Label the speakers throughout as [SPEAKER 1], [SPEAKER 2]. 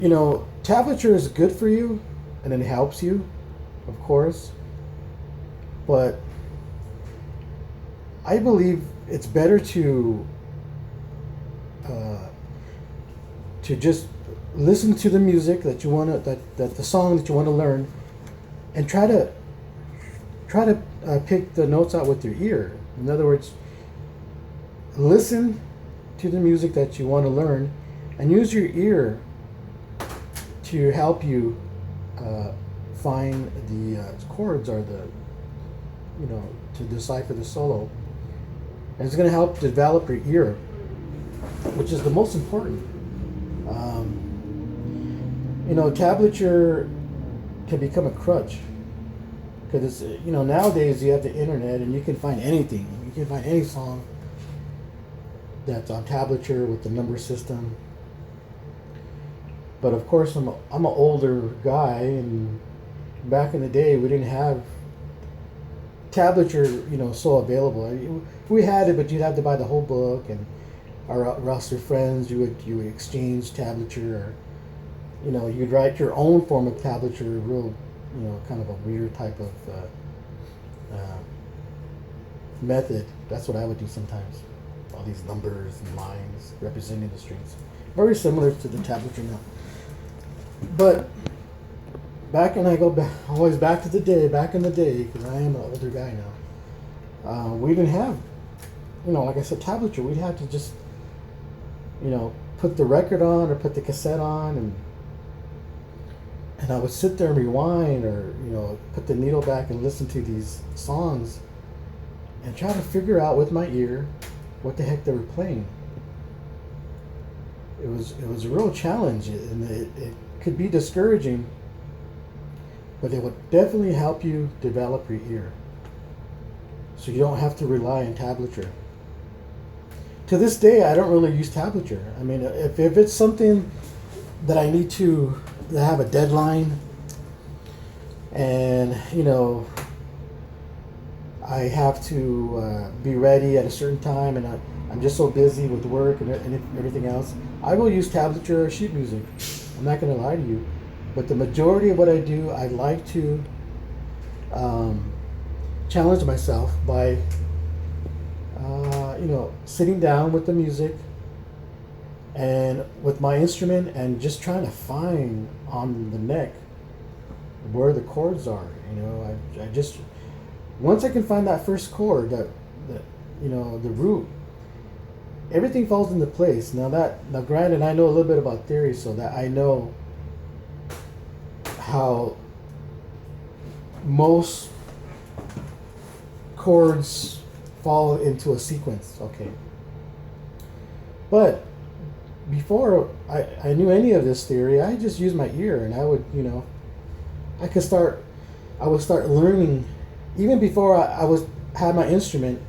[SPEAKER 1] Tablature is good for you and it helps you, of course, but I believe it's better uh, to just listen to the music that you want to that the song that you want to learn, and try to pick the notes out with your ear. In other words, listen to the music that you want to learn, and use your ear to help you find the chords, or to decipher the solo. And it's going to help develop your ear, which is the most important. Tablature can become a crutch, because nowadays you have the internet and you can find anything. You can find any song that's on tablature with the number system. But of course, I'm an older guy, and back in the day we didn't have tablature, so available. We had it, but you'd have to buy the whole book, and our roster friends, you would exchange tablature, or you'd write your own form of tablature, real, kind of a weird type of method. That's what I would do sometimes. All these numbers and lines representing the strings, very similar to the tablature now. But back in the day, because I am an older guy now, we didn't have, like I said, tablature. We'd have to just, put the record on or put the cassette on, and I would sit there and rewind, or put the needle back and listen to these songs and try to figure out with my ear what the heck they were playing. It was a real challenge, and it could be discouraging, but it would definitely help you develop your ear, so you don't have to rely on tablature. To this day, I don't really use tablature. I mean, if it's something that I need to have a deadline, and I have to be ready at a certain time, and I'm just so busy with work and everything else, I will use tablature or sheet music. I'm not going to lie to you. But the majority of what I do, I like to challenge myself by, sitting down with the music and with my instrument, and just trying to find on the neck where the chords are. I just, once I can find that first chord, that the root, everything falls into place. Now granted, I know a little bit about theory, so that I know how most chords fall into a sequence. Okay. But before I knew any of this theory, I just used my ear, and I would, I would start learning, even before I had my instrument.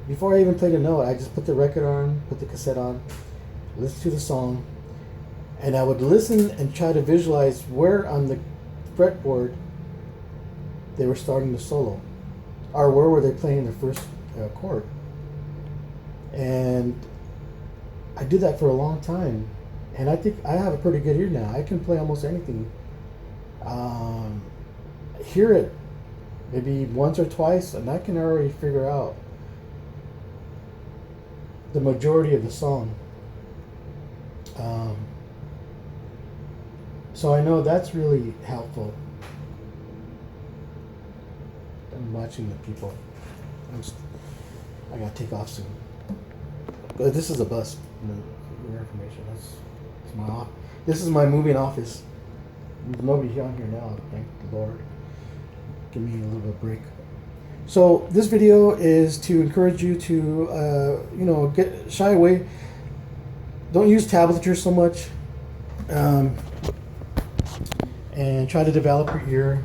[SPEAKER 1] Before I even played a note, I just put the record on, put the cassette on, listen to the song, and I would listen and try to visualize where on the fretboard they were starting the solo, or where were they playing their first chord. And I did that for a long time, and I think I have a pretty good ear now. I can play almost anything. Hear it maybe once or twice, and I can already figure out the majority of the song. So I know that's really helpful. I'm watching the people. I gotta take off soon. But this is a bus. Your information. That's my off. This is my moving office. There's nobody on here now. Thank the Lord. Give me a little bit of break. So this video is to encourage you to, get shy away. Don't use tablature so much, and try to develop your ear.